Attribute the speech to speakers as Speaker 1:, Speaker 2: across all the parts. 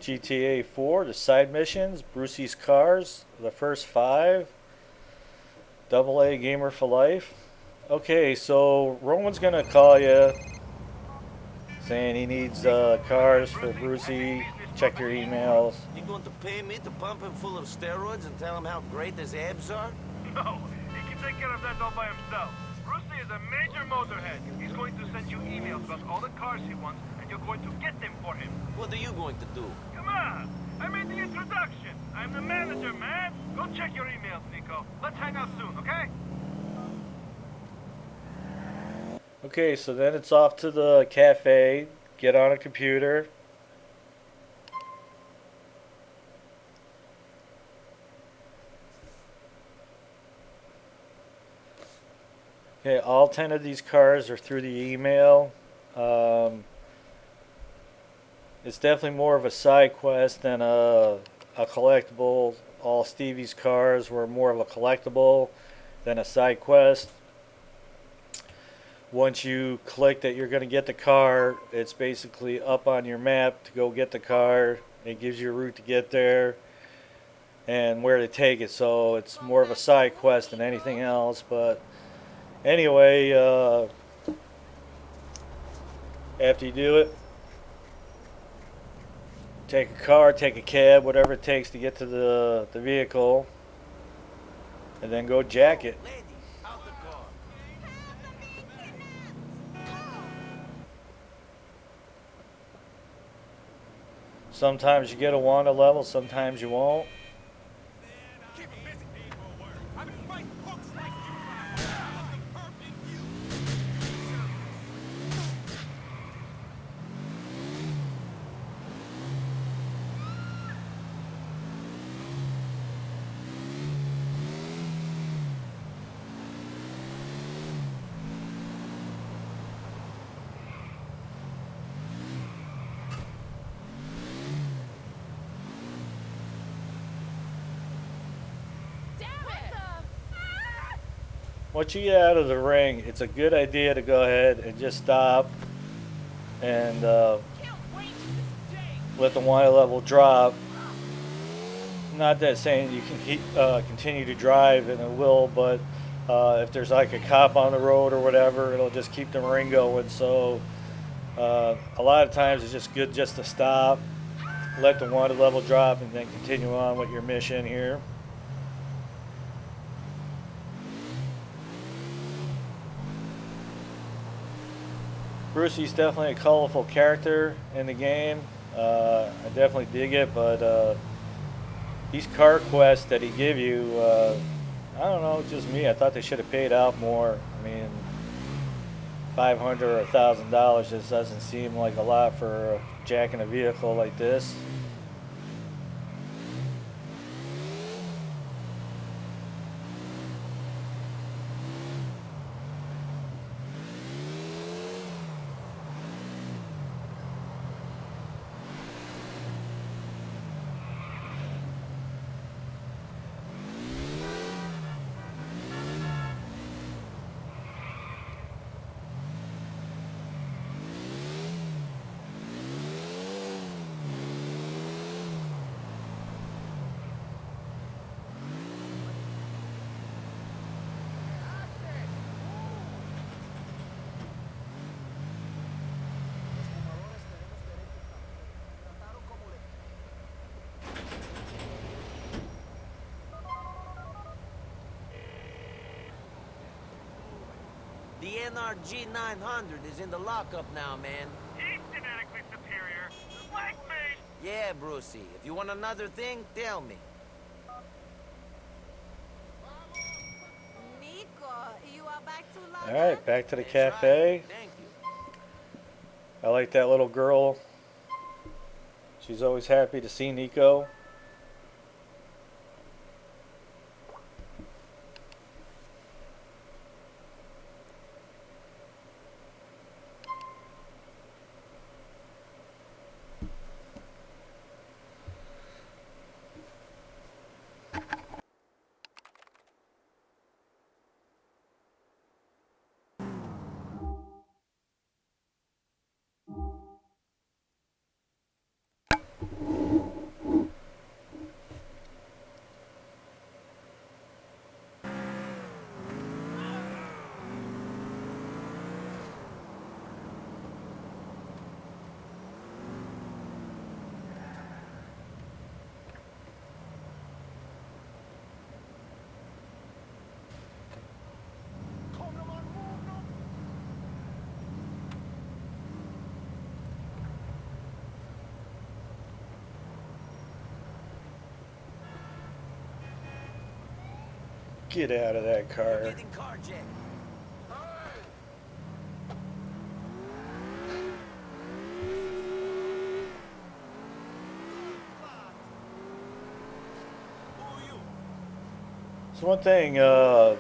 Speaker 1: GTA 4, the side missions, Brucie's Cars, the first 5, Double A Gamer for Life. Okay, so Roman's gonna call you saying he needs cars for Brucey. Check your emails.
Speaker 2: You going to pay me to pump him full of steroids and tell him how great his abs are?
Speaker 3: No, he can take care of that all by himself. Brucey is a major motorhead. He's going to send you emails about all the cars he wants, and you're going to get them for him.
Speaker 2: What are you going to do?
Speaker 3: Come on! I made the introduction. I'm the manager, man. Go check your emails, Nico. Let's hang out soon, okay?
Speaker 1: Okay, so then it's off to the cafe, get on a computer. Okay, all 10 of these cars are through the email. It's definitely more of a side quest than a collectible. All Stevie's cars were more of a collectible than a side quest. Once you click that you're going to get the car, it's basically up on your map to go get the car. It gives you a route to get there and where to take it. So it's more of a side quest than anything else. But anyway, after you do it, take a car, take a cab, whatever it takes to get to the vehicle, and then go jack it.
Speaker 2: Lady, out the car.
Speaker 1: Sometimes you get a Wanda level, sometimes you won't. Once you get out of the ring, it's a good idea to go ahead and just stop and let the wine level drop. Not that saying you can keep, continue to drive and it will, but if there's like a cop on the road or whatever, it'll just keep the ring going. So a lot of times it's just good just to stop, let the water level drop, and then continue on with your mission here. Brucey's definitely a colorful character in the game. I definitely dig it, but these car quests that he give you, I don't know, just me. I thought they should have paid out more. I mean, $500 or $1,000 just doesn't seem like a lot for jacking a vehicle like this.
Speaker 2: The NRG 900 is in the lockup now, man.
Speaker 3: He's genetically superior. Like me!
Speaker 2: Yeah, Brucey. If you want another thing, tell me.
Speaker 4: Nico, you are back to London?
Speaker 1: Alright, back to the
Speaker 2: That's
Speaker 1: cafe.
Speaker 2: right. Thank you.
Speaker 1: I like that little girl. She's always happy to see Nico. Get out of that car.
Speaker 2: Getting carjacked.
Speaker 1: So one thing, the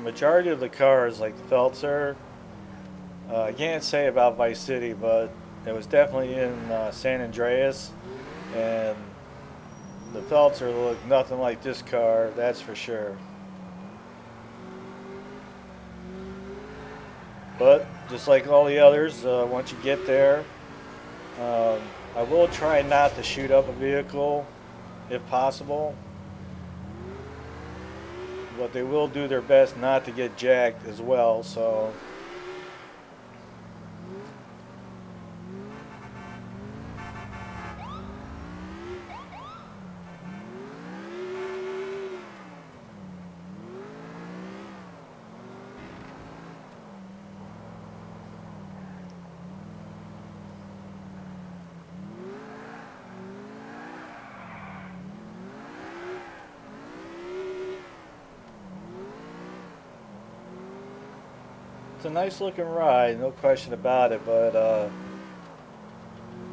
Speaker 1: majority of the cars, like the Feltzer, I can't say about Vice City, but it was definitely in San Andreas, and the Feltzer looked nothing like this car, that's for sure. But just like all the others, once you get there, I will try not to shoot up a vehicle if possible. But they will do their best not to get jacked as well, so it's a nice looking ride, no question about it, but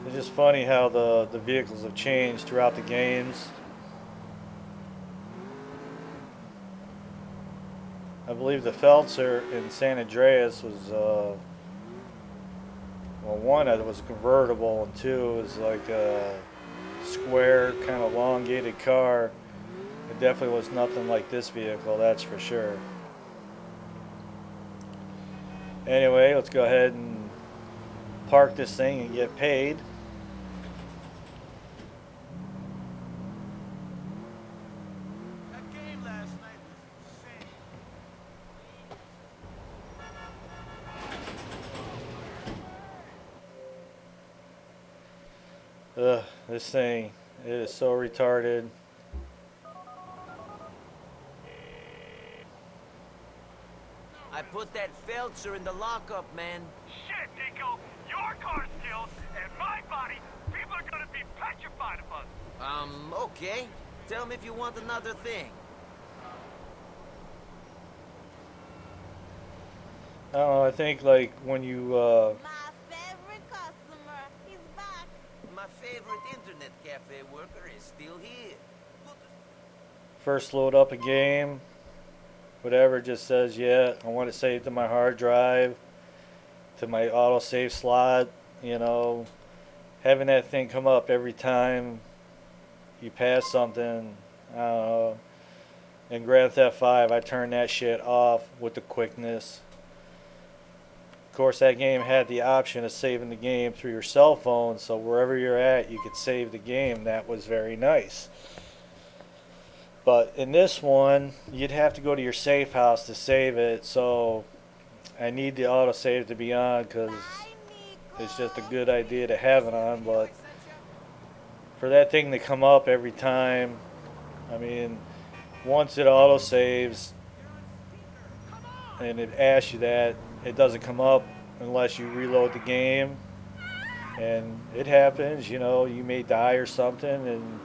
Speaker 1: it's just funny how the vehicles have changed throughout the games. I believe the Feltzer in San Andreas was, well, one, it was a convertible, and two, it was like a square, kind of elongated car. It definitely was nothing like this vehicle, that's for sure. Anyway, let's go ahead and park this thing and get paid.
Speaker 2: That game last night was insane.
Speaker 1: This thing, it is so retarded.
Speaker 2: I put that Feltzer in the lockup, man.
Speaker 3: Shit, Nico! Your car's killed, and my body, people are gonna be petrified of us.
Speaker 2: Okay. Tell me if you want another thing.
Speaker 1: I don't know, I think like when you,
Speaker 4: My favorite customer. He's back.
Speaker 2: My favorite internet cafe worker is still here.
Speaker 1: first load up a game, whatever, it just says, yeah, I want it saved to my hard drive, to my autosave slot, you know, having that thing come up every time you pass something, I don't know. In Grand Theft 5, I turned that shit off with the quickness. Of course, that game had the option of saving the game through your cell phone, so wherever you're at, you could save the game. That was very nice. But in this one, you'd have to go to your safe house to save it, so I need the autosave to be on because
Speaker 4: Bye, Nico.
Speaker 1: it's just a good idea to have it on. But for that thing to come up every time, I mean, once it autosaves and it asks you that, it doesn't come up unless you reload the game. And it happens, you know, you may die or something, and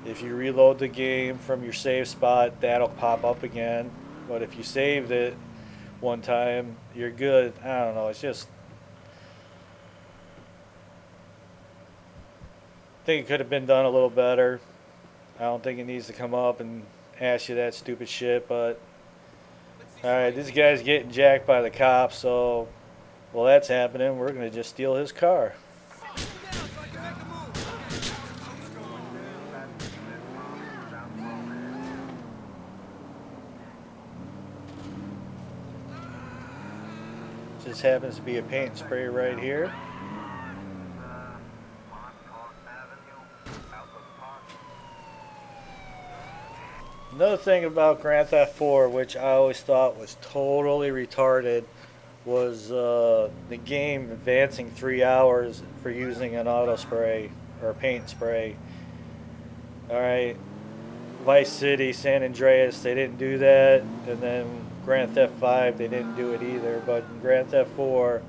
Speaker 1: if you reload the game from your save spot, that'll pop up again. But if you saved it one time, you're good. I don't know, it's just, I think it could have been done a little better. I don't think it needs to come up and ask you that stupid shit, but alright, this guy's getting jacked by the cops, so while that's happening, we're gonna just steal his car. Just happens to be a paint and spray right here. Another thing about Grand Theft 4, which I always thought was totally retarded, was the game advancing 3 hours for using an auto spray or paint spray. Alright, Vice City, San Andreas, they didn't do that, and then Grand Theft 5, they didn't do it either, but in Grand Theft 4,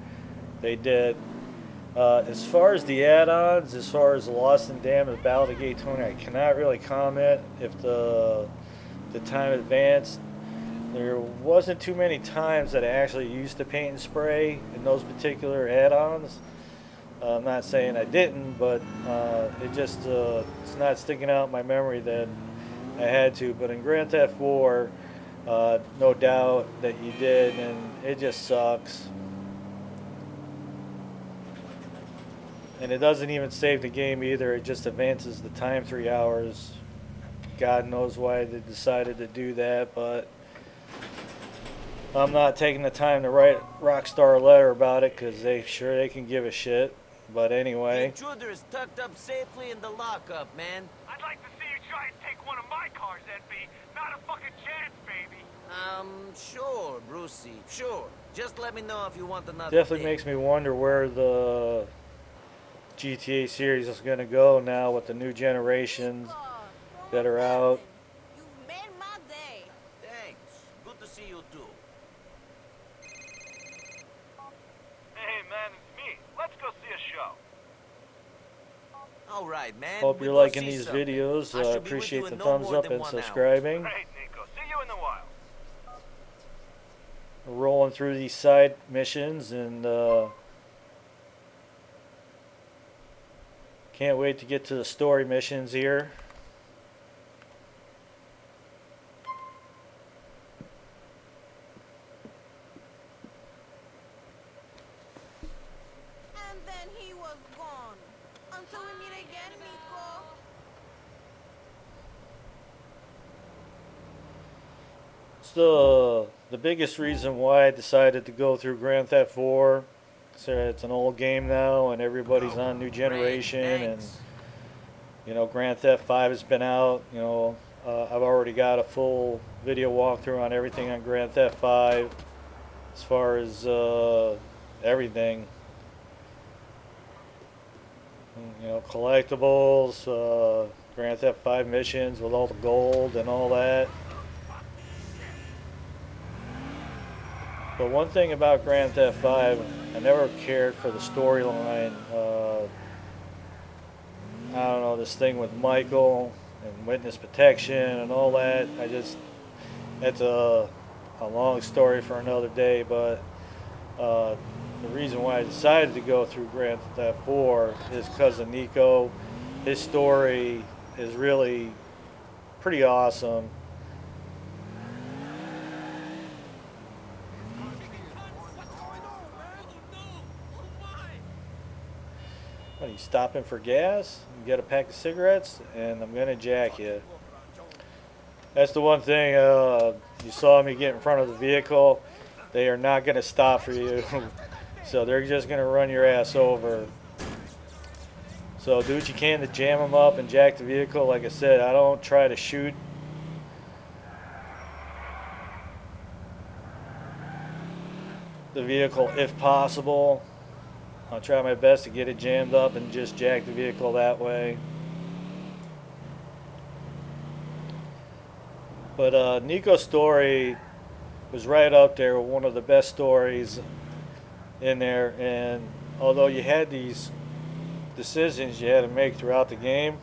Speaker 1: they did. As far as the add-ons, as far as Lost and Damned, Ballad of Gay Tony, I cannot really comment if the the time advanced, there wasn't too many times that I actually used the paint and spray in those particular add-ons. I'm not saying I didn't, but it just it's not sticking out in my memory that I had to. But in Grand Theft 4, no doubt that you did, and it just sucks. And it doesn't even save the game either. It just advances the time 3 hours. God knows why they decided to do that, but I'm not taking the time to write Rockstar a letter about it because they can give a shit. But
Speaker 2: The
Speaker 1: anyway,
Speaker 2: intruder is tucked up safely in the lockup, man.
Speaker 3: I'd like to see you try and take one of my cars, NB. Not a fucking chance, baby.
Speaker 2: Sure, Brucie, sure. Just let me know if you want another
Speaker 1: definitely
Speaker 2: date.
Speaker 1: makes me wonder where the GTA series is going to go now with the new generations that are out.
Speaker 4: You've made my day.
Speaker 2: Thanks. Good to see you too.
Speaker 3: Hey, man, it's me. Let's go see a show.
Speaker 2: All right, man.
Speaker 1: Hope
Speaker 2: we
Speaker 1: you're
Speaker 2: go
Speaker 1: liking
Speaker 2: see
Speaker 1: these
Speaker 2: something.
Speaker 1: videos.
Speaker 2: I
Speaker 1: I
Speaker 2: should be with you
Speaker 1: appreciate the
Speaker 2: in no
Speaker 1: thumbs
Speaker 2: more
Speaker 1: up
Speaker 2: than
Speaker 1: and
Speaker 2: 1 hour.
Speaker 1: subscribing.
Speaker 3: Great, Nico. See you in a while.
Speaker 1: We're rolling through these side missions and can't wait to get to the story missions here.
Speaker 4: And then he was gone. Until we meet again, Nico.
Speaker 1: It's the biggest reason why I decided to go through Grand Theft 4. So it's an old game now, and everybody's on new generation,
Speaker 2: Great,
Speaker 1: and
Speaker 2: thanks.
Speaker 1: you know Grand Theft 5 has been out. You know, I've already got a full video walkthrough on everything on Grand Theft 5, as far as everything. You know, collectibles, Grand Theft 5 missions with all the gold and all that. But one thing about Grand Theft 5, I never cared for the storyline. I don't know, this thing with Michael and witness protection and all that. That's a long story for another day. But the reason why I decided to go through Grand Theft 4 is because of Nico. His story is really pretty awesome. What, are you stopping for gas? You get a pack of cigarettes, and I'm gonna jack you. That's the one thing. You saw me get in front of the vehicle. They are not gonna stop for you, so they're just gonna run your ass over. So do what you can to jam them up and jack the vehicle. Like I said, I don't try to shoot. The vehicle if possible. I'll try my best to get it jammed up and just jack the vehicle that way. But Nico's story was right up there with one of the best stories in there. And although you had these decisions you had to make throughout the game,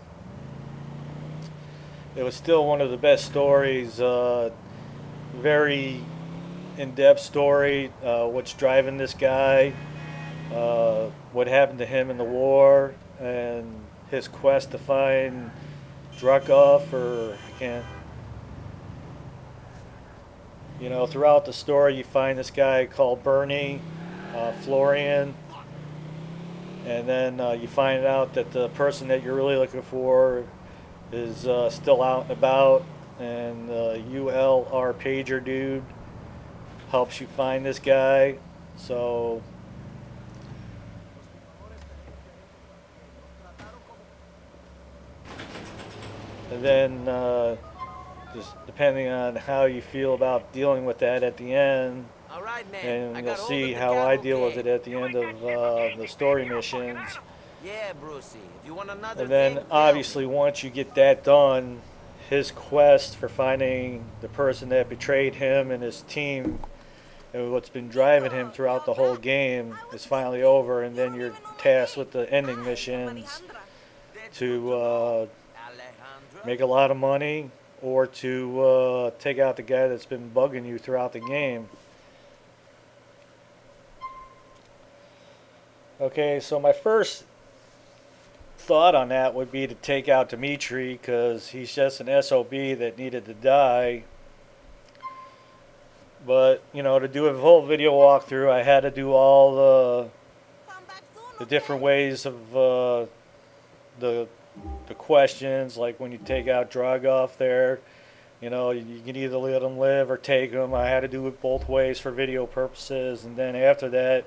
Speaker 1: it was still one of the best stories. Very in-depth story. What's driving this guy? What happened to him in the war, and his quest to find Drukov, or I can't. You know, throughout the story, you find this guy called Bernie, Florian, and then you find out that the person that you're really looking for is still out and about, and ULR pager dude helps you find this guy. So and then just depending on how you feel about dealing with that at the end,
Speaker 2: All right, man. I
Speaker 1: and you'll
Speaker 2: got hold
Speaker 1: see
Speaker 2: of the
Speaker 1: how I deal with it
Speaker 2: cavalcade.
Speaker 1: at the end of the story missions.
Speaker 2: Yeah, Brucie. If you want another
Speaker 1: And then
Speaker 2: thing, tell
Speaker 1: obviously
Speaker 2: me.
Speaker 1: once you get that done, his quest for finding the person that betrayed him and his team and what's been driving him throughout the whole game is finally over, and then you're tasked with the ending missions to
Speaker 2: Alejandra?
Speaker 1: make a lot of money or to take out the guy that's been bugging you throughout the game. Okay, so my first thought on that would be to take out Dimitri because he's just an SOB that needed to die. But, you know, to do a whole video walkthrough, I had to do all
Speaker 4: Come back soon,
Speaker 1: the
Speaker 4: okay?
Speaker 1: different ways of the questions, like when you take out Dragoff there. You know, you can either let him live or take him. I had to do it both ways for video purposes. And then after that,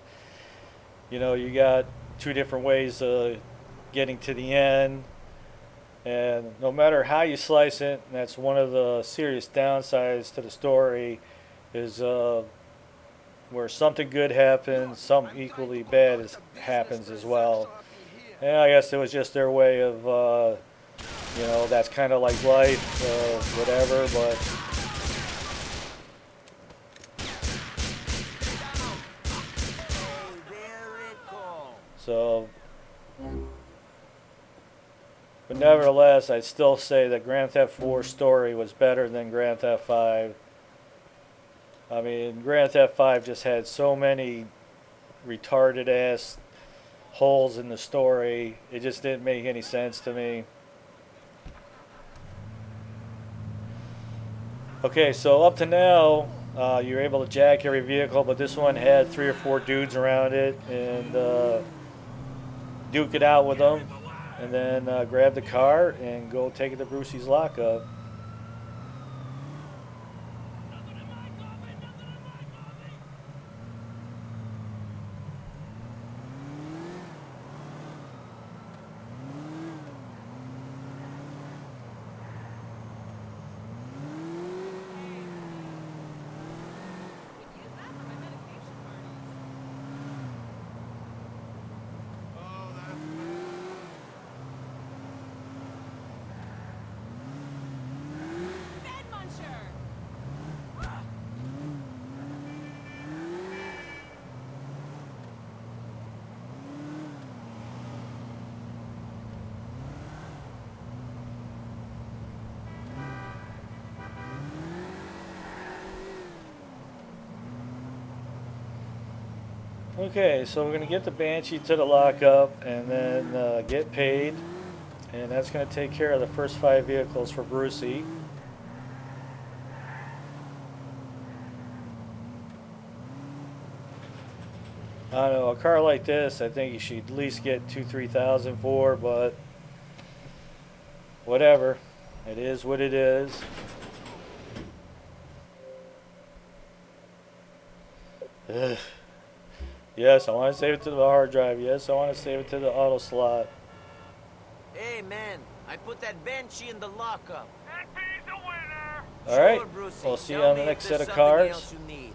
Speaker 1: you know, you got two different ways of getting to the end. And no matter how you slice it, and that's one of the serious downsides to the story, is where something good happens, something equally bad happens as well. And I guess it was just their way of, you know, that's kind of like life, whatever, but... So... But nevertheless, I'd still say that Grand Theft 4 story was better than Grand Theft 5. I mean, Grand Theft 5 just had so many retarded ass holes in the story. It just didn't make any sense to me. Okay, so up to now, you're able to jack every vehicle, but this one had 3 or 4 dudes around it, and duke it out with them, and then grab the car and go take it to Brucie's lockup. Okay, so we're going to get the Banshee to the lockup and then get paid. And that's going to take care of the first 5 vehicles for Brucie. I don't know, a car like this, I think you should at least get 2,000-3,000 for, but whatever. It is what it is. Ugh. Yes, I want to save it to the hard drive. Yes, I want to save it to the auto slot.
Speaker 2: Hey, man, I put that Banshee in the lockup.
Speaker 3: And he's a winner!
Speaker 1: All right,
Speaker 2: Sure, Brucie.
Speaker 1: we'll see you
Speaker 2: Tell
Speaker 1: on the
Speaker 2: me
Speaker 1: next
Speaker 2: if
Speaker 1: set
Speaker 2: there's
Speaker 1: of
Speaker 2: something
Speaker 1: cars.
Speaker 2: else you need.